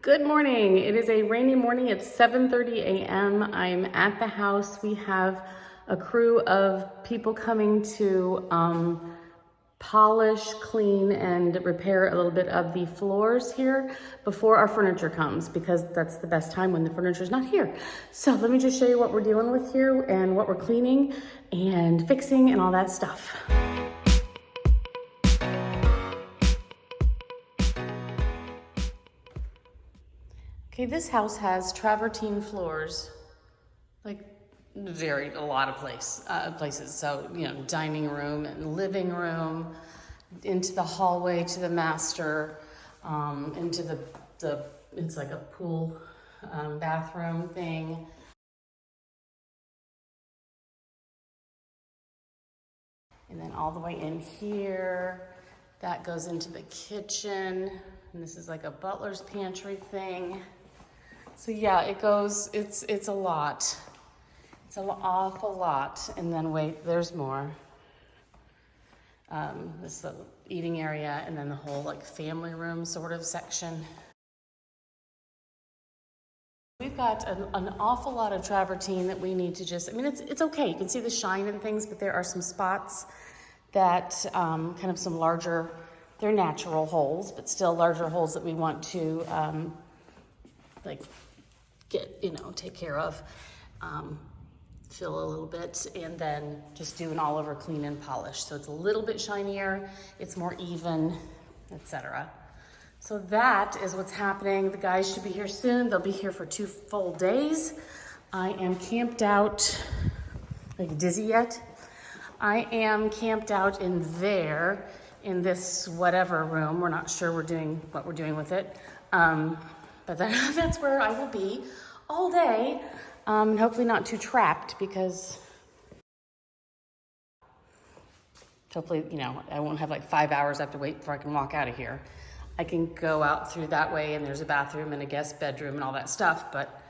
Good morning. It is a rainy morning. It's 7:30 a.m. I'm at the house. We have a crew of people coming to polish, clean, and repair a little bit of the floors here before our furniture comes, because that's the best time when the furniture is not here. So let me just show you what we're dealing with here and what we're cleaning and fixing and all that stuff. Okay, this house has travertine floors, like a lot of places. So, dining room and living room, into the hallway to the master, into the it's like a pool bathroom thing. And then all the way in here, that goes into the kitchen. And this is like a butler's pantry thing. So yeah, it's a lot. It's an awful lot. And then wait, there's more. This is the eating area, and then the whole like family room sort of section. We've got an awful lot of travertine that we need to it's okay. You can see the shine and things, but there are some spots that kind of some larger, they're natural holes, but still larger holes that we want to take care of, fill a little bit, and then just do an all over clean and polish. So it's a little bit shinier, it's more even, etc. So that is what's happening. The guys should be here soon. They'll be here for 2 full days. I am camped out, like dizzy yet? I am camped out in there, in this whatever room. We're not sure what we're doing with it. But that's where I will be all day, and hopefully not too trapped, because hopefully, I won't have like 5 hours I have to wait before I can walk out of here. I can go out through that way, and there's a bathroom and a guest bedroom and all that stuff, but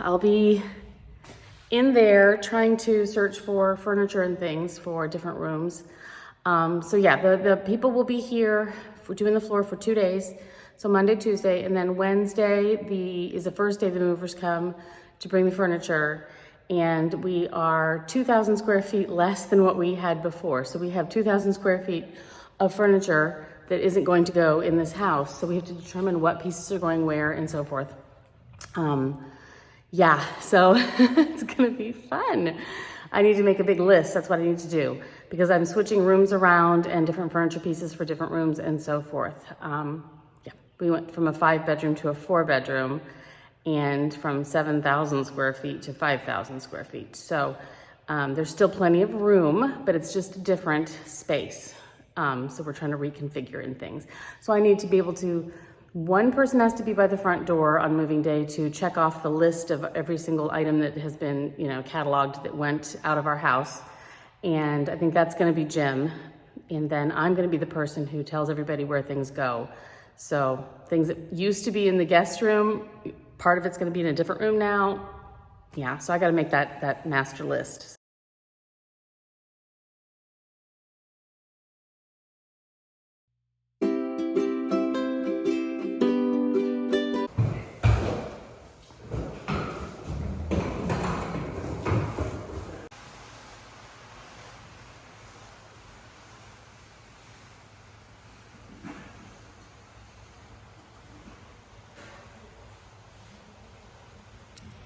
I'll be in there trying to search for furniture and things for different rooms. So yeah, the people will be here for doing the floor for 2 days. So Monday, Tuesday, and then Wednesday is the first day the movers come to bring the furniture. And we are 2,000 square feet less than what we had before. So we have 2,000 square feet of furniture that isn't going to go in this house. So we have to determine what pieces are going where and so forth. Yeah, so it's gonna be fun. I need to make a big list. That's what I need to do, because I'm switching rooms around and different furniture pieces for different rooms and so forth. Yeah, we went from a 5-bedroom to a 4-bedroom, and from 7,000 square feet to 5,000 square feet. So there's still plenty of room, but it's just a different space. So we're trying to reconfigure and things. So I need to be able to, one person has to be by the front door on moving day to check off the list of every single item that has been, cataloged that went out of our house. And I think that's gonna be Jim. And then I'm gonna be the person who tells everybody where things go. So things that used to be in the guest room, part of it's gonna be in a different room now. Yeah, so I gotta make that master list.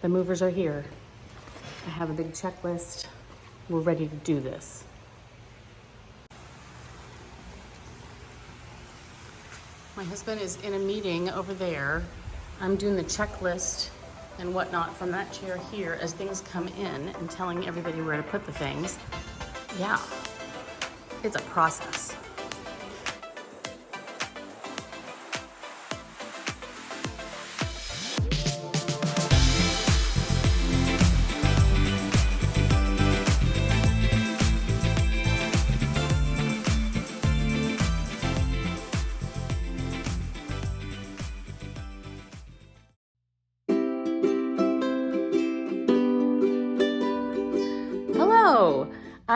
The movers are here. I have a big checklist. We're ready to do this. My husband is in a meeting over there. I'm doing the checklist and whatnot from that chair here as things come in and telling everybody where to put the things. Yeah, it's a process.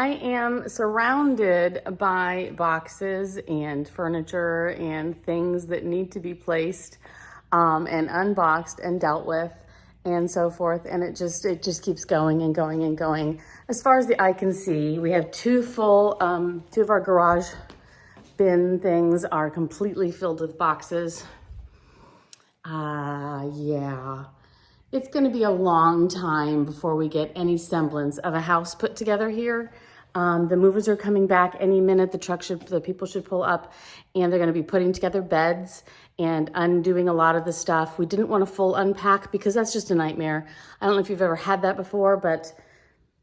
I am surrounded by boxes and furniture and things that need to be placed and unboxed and dealt with and so forth. And it just keeps going and going and going. As far as the eye can see, we have two of our garage bin things are completely filled with boxes. Yeah. It's going to be a long time before we get any semblance of a house put together here. The movers are coming back any minute. The people should pull up, and they're going to be putting together beds and undoing a lot of the stuff. We didn't want a full unpack because that's just a nightmare. I don't know if you've ever had that before, but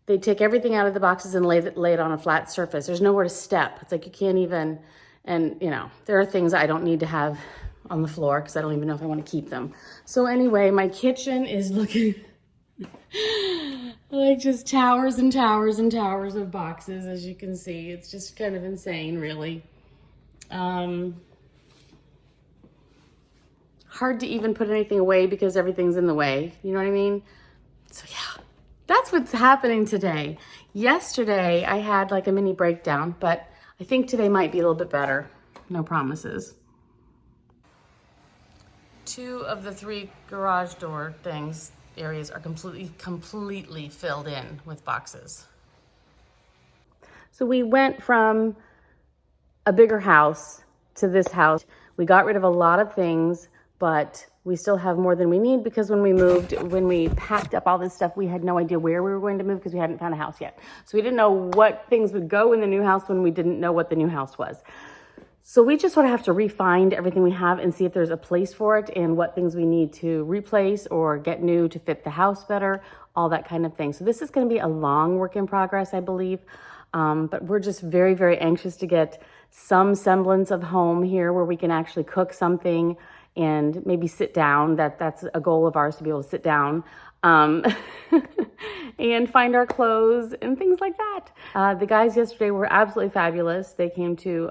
they take everything out of the boxes and lay it on a flat surface. There's nowhere to step. It's like you can't even, and you know, there are things I don't need to have on the floor because I don't even know if I want to keep them. So anyway, my kitchen is looking like just towers and towers and towers of boxes, as you can see. It's just kind of insane, really. Hard to even put anything away because everything's in the way. You know what I mean? So yeah, that's what's happening today. Yesterday, I had like a mini breakdown, but I think today might be a little bit better. No promises. 2 of the 3 garage door areas are completely filled in with boxes. So we went from a bigger house to this house. We got rid of a lot of things, but we still have more than we need because when we packed up all this stuff, we had no idea where we were going to move because we hadn't found a house yet. So we didn't know what things would go in the new house when we didn't know what the new house was. So we just sort of have to re-find everything we have and see if there's a place for it and what things we need to replace or get new to fit the house better, all that kind of thing. So this is going to be a long work in progress, I believe. But we're just very, very anxious to get some semblance of home here where we can actually cook something and maybe sit down. That's a goal of ours, to be able to sit down and find our clothes and things like that. The guys yesterday were absolutely fabulous. They came to,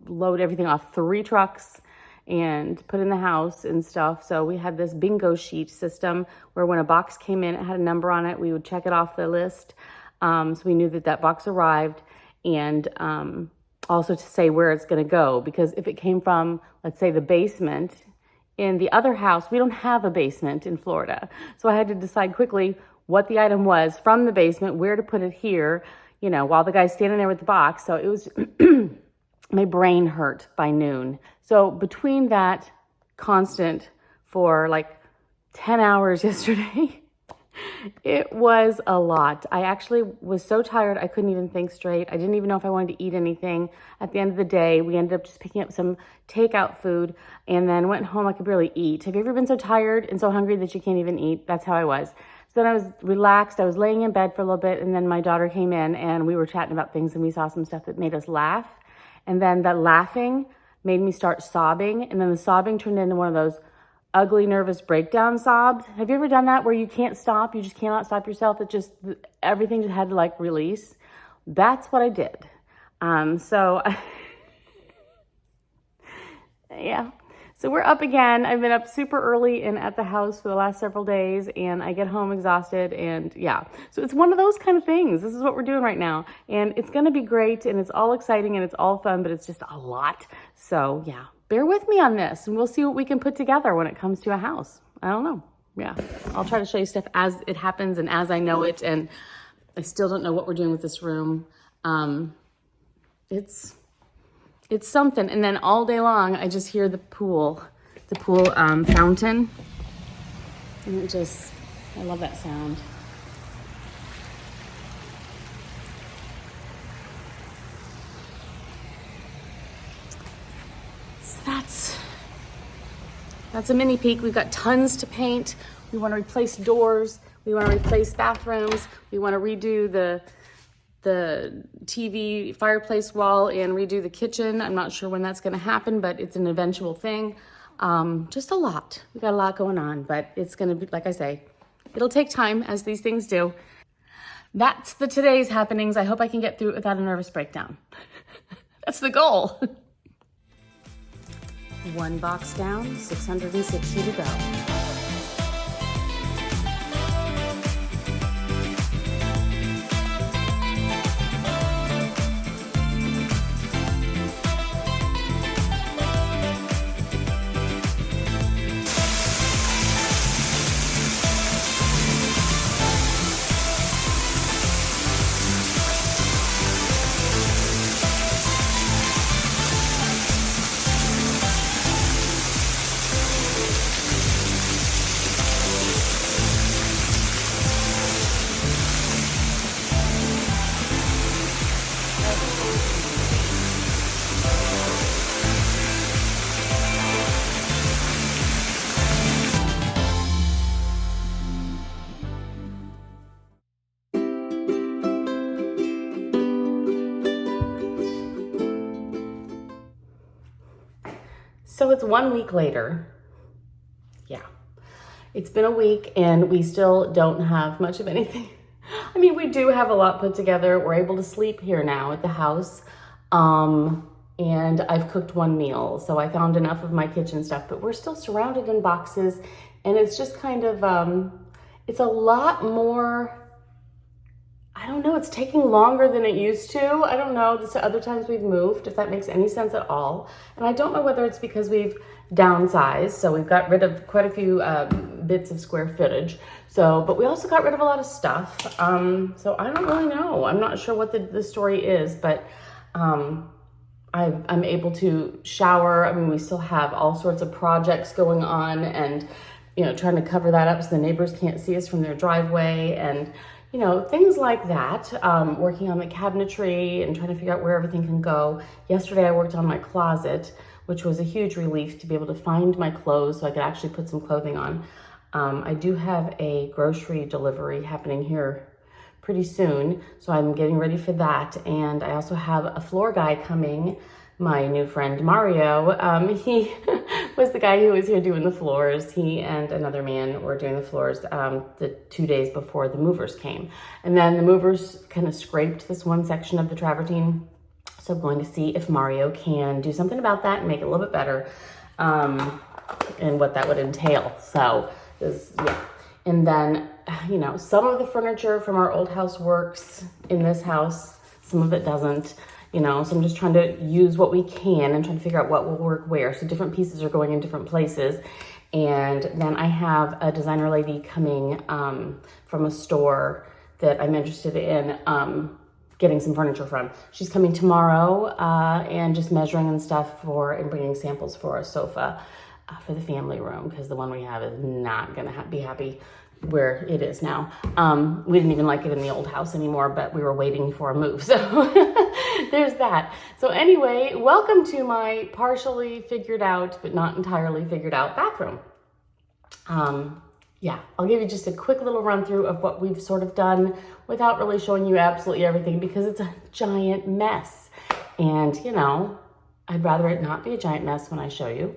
load everything off 3 trucks and put in the house and stuff. So we had this bingo sheet system where when a box came in, it had a number on it. We would check it off the list. So we knew that box arrived, and also to say where it's going to go, because if it came from, let's say, the basement in the other house, we don't have a basement in Florida. So I had to decide quickly what the item was from the basement, where to put it here, while the guy's standing there with the box. So it was, my brain hurt by noon. So between that constant for like 10 hours yesterday, it was a lot. I actually was so tired I couldn't even think straight. I didn't even know if I wanted to eat anything. At the end of the day, we ended up just picking up some takeout food and then went home. I could barely eat. Have you ever been so tired and so hungry that you can't even eat? That's how I was. So then I was relaxed. I was laying in bed for a little bit, and then my daughter came in and we were chatting about things, and we saw some stuff that made us laugh. And then that laughing made me start sobbing, and then the sobbing turned into one of those ugly nervous breakdown sobs. Have you ever done that where you can't stop? You just cannot stop yourself. It just, everything just had to release. That's what I did. Yeah. So we're up again. I've been up super early and at the house for the last several days, and I get home exhausted, and yeah. So it's one of those kind of things. This is what we're doing right now, and it's going to be great, and it's all exciting, and it's all fun, but it's just a lot. So yeah. Bear with me on this, and we'll see what we can put together when it comes to a house. I don't know. Yeah, I'll try to show you stuff as it happens and as I know it, and I still don't know what we're doing with this room. It's something, and then all day long, I just hear the pool fountain, and I love that sound. That's a mini peek. We've got tons to paint. We want to replace doors. We want to replace bathrooms. We want to redo the TV fireplace wall and redo the kitchen. I'm not sure when that's going to happen, but it's an eventual thing. Just a lot. We got a lot going on, but it's going to be, like I say, it'll take time, as these things do. That's the today's happenings. I hope I can get through it without a nervous breakdown. That's the goal. 1 box down, 660 to go. So it's 1 week later. Yeah, it's been a week and we still don't have much of anything. I mean, we do have a lot put together. We're able to sleep here now at the house. And I've cooked one meal, so I found enough of my kitchen stuff, but we're still surrounded in boxes, and it's just kind of, it's a lot more, I don't know, it's taking longer than it used to. I don't know, this other times we've moved, if that makes any sense at all. And I don't know whether it's because we've downsized, so we've got rid of quite a few bits of square footage. So, but we also got rid of a lot of stuff. So I don't really know. I'm not sure what the story is, but I'm able to shower. I mean, we still have all sorts of projects going on and, you know, trying to cover that up so the neighbors can't see us from their driveway and, you know, things like that. Working on the cabinetry and trying to figure out where everything can go. Yesterday I worked on my closet, which was a huge relief to be able to find my clothes so I could actually put some clothing on. I do have a grocery delivery happening here pretty soon, so I'm getting ready for that. And I also have a floor guy coming, my new friend Mario. He was the guy who was here doing the floors. He and another man were doing the floors the 2 days before the movers came. And then the movers kind of scraped this one section of the travertine. So I'm going to see if Mario can do something about that and make it a little bit better, and what that would entail. So, yeah. And then, you know, some of the furniture from our old house works in this house. Some of it doesn't, you know, so I'm just trying to use what we can and trying to figure out what will work where. So different pieces are going in different places. And then I have a designer lady coming from a store that I'm interested in getting some furniture from. She's coming tomorrow and just measuring and stuff and bringing samples for a sofa for the family room, because the one we have is not gonna be happy where it is now. We didn't even like it in the old house anymore, but we were waiting for a move. So there's that. So anyway, welcome to my partially figured out, but not entirely figured out bathroom. Yeah, I'll give you just a quick little run through of what we've sort of done without really showing you absolutely everything, because it's a giant mess. And you know, I'd rather it not be a giant mess when I show you.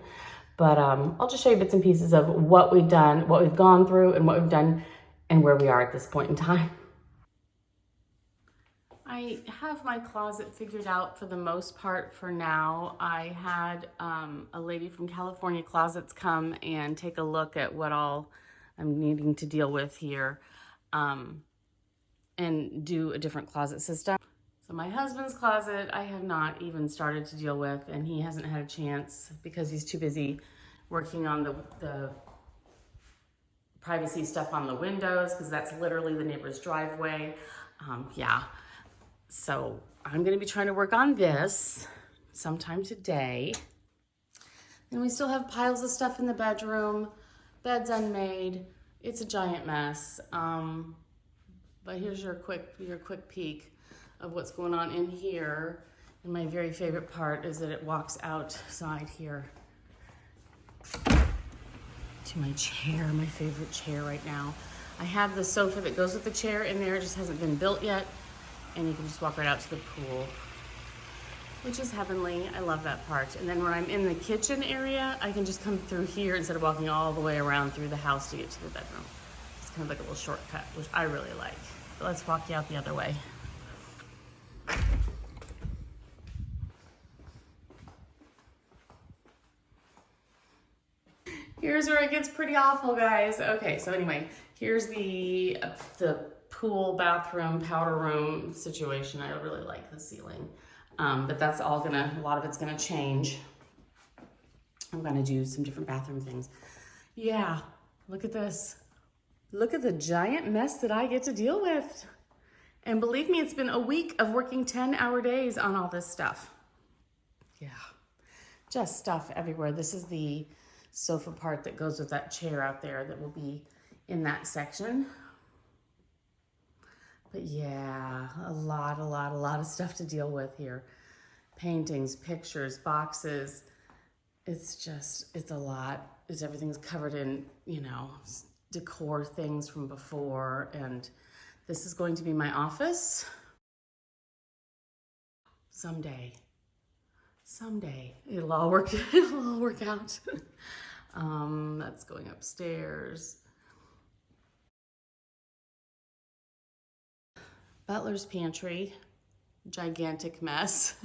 But I'll just show you bits and pieces of what we've done, what we've gone through, and what we've done, and where we are at this point in time. I have my closet figured out for the most part for now. I had a lady from California Closets come and take a look at what all I'm needing to deal with here, and do a different closet system. So my husband's closet, I have not even started to deal with, and he hasn't had a chance because he's too busy working on the privacy stuff on the windows, because that's literally the neighbor's driveway. Yeah, so I'm gonna be trying to work on this sometime today. And we still have piles of stuff in the bedroom, bed's unmade. It's a giant mess. But here's your quick peek of what's going on in here. And my very favorite part is that it walks outside here to my chair, my favorite chair right now. I have the sofa that goes with the chair in there. It just hasn't been built yet. And you can just walk right out to the pool, which is heavenly. I love that part. And then when I'm in the kitchen area, I can just come through here instead of walking all the way around through the house to get to the bedroom. It's kind of like a little shortcut, which I really like. But let's walk you out the other way. Here's where it gets pretty awful, guys. Okay, so anyway, here's the pool, bathroom, powder room situation. I really like the ceiling, but that's all a lot of it's gonna change. I'm gonna do some different bathroom things. Yeah, look at this. Look at the giant mess that I get to deal with. And believe me, it's been a week of working 10-hour days on all this stuff. Yeah, just stuff everywhere. This is the sofa part that goes with that chair out there that will be in that section. But yeah, a lot of stuff to deal with here. Paintings, pictures, boxes. It's a lot. Everything's covered in, you know, decor things from before. And this is going to be my office someday. Someday it'll all work, it'll all work out. That's going upstairs. Butler's pantry, gigantic mess.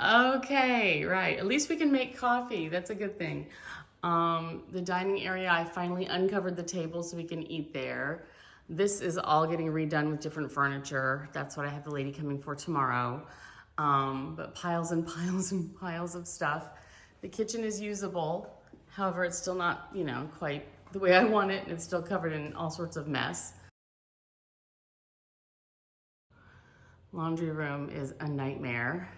Okay, right. At least we can make coffee. That's a good thing. The dining area, I finally uncovered the table so we can eat there. This is all getting redone with different furniture. That's what I have the lady coming for tomorrow. But piles and piles and piles of stuff. The kitchen is usable. However, it's still not, you know, quite the way I want it. It's still covered in all sorts of mess. Laundry room is a nightmare.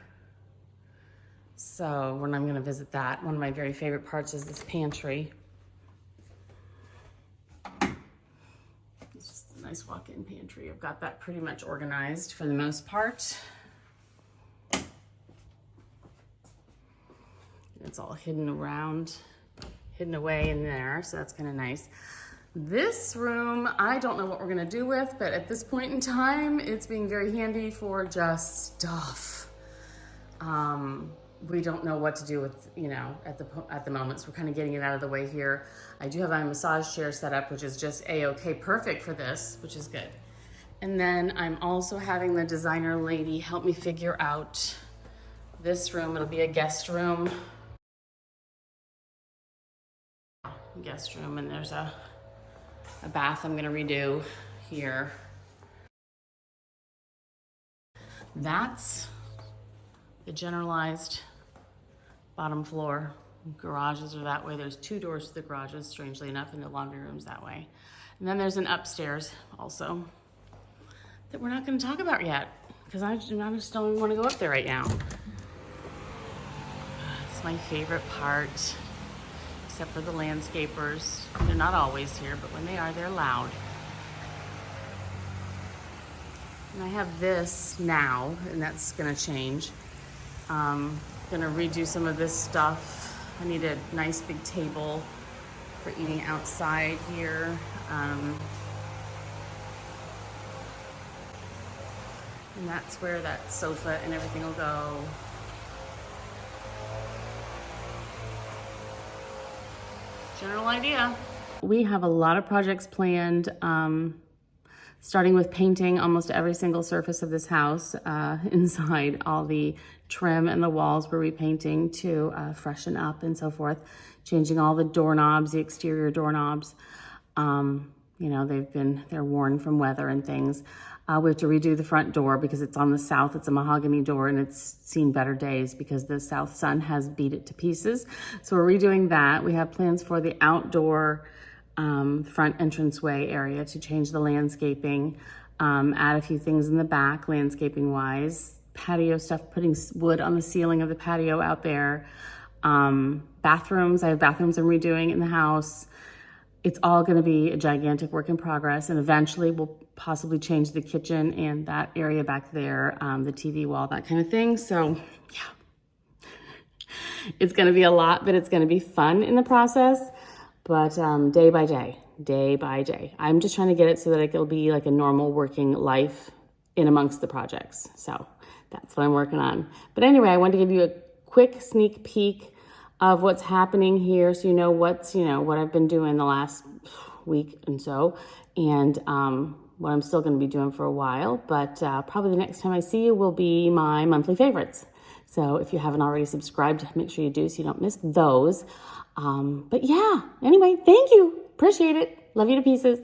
So when I'm going to visit that, one of my very favorite parts is this pantry. It's just a nice walk-in pantry. I've got that pretty much organized for the most part. It's all hidden away in there, so that's kind of nice. This room, I don't know what we're gonna do with, but at this point in time, it's being very handy for just stuff. We don't know what to do with, you know, at the moment, so we're kind of getting it out of the way here. I do have my massage chair set up, which is just a-okay, perfect for this, which is good. And then I'm also having the designer lady help me figure out this room. It'll be a guest room. Guest room, and there's a bath I'm gonna redo here. That's the generalized bottom floor. Garages are that way. There's 2 doors to the garages, strangely enough, and the laundry room's that way. And then there's an upstairs also that we're not gonna talk about yet because I just don't want to go up there right now. It's my favorite part. Except for the landscapers. They're not always here, but when they are, they're loud. And I have this now, and that's gonna change. Gonna redo some of this stuff. I need a nice big table for eating outside here. And that's where that sofa and everything will go. General idea. We have a lot of projects planned, starting with painting almost every single surface of this house. Inside, all the trim and the walls we're repainting to freshen up and so forth. Changing all the doorknobs, the exterior doorknobs. You know, they're worn from weather and things. We have to redo the front door because it's on the south. It's a mahogany door and it's seen better days because the south sun has beat it to pieces. So we're redoing that. We have plans for the outdoor front entranceway area to change the landscaping, add a few things in the back landscaping wise, patio stuff, putting wood on the ceiling of the patio out there. Bathrooms, I have bathrooms I'm redoing in the house. It's all going to be a gigantic work in progress, and eventually we'll possibly change the kitchen and that area back there, the TV wall, that kind of thing. So yeah, it's going to be a lot, but it's going to be fun in the process. But day by day, I'm just trying to get it so that it'll be like a normal working life in amongst the projects. So that's what I'm working on. But anyway, I wanted to give you a quick sneak peek of what's happening here, so you know what I've been doing the last week and so, and what I'm still going to be doing for a while. But probably the next time I see you will be my monthly favorites. So if you haven't already subscribed, make sure you do so you don't miss those. But yeah, anyway, thank you. Appreciate it. Love you to pieces.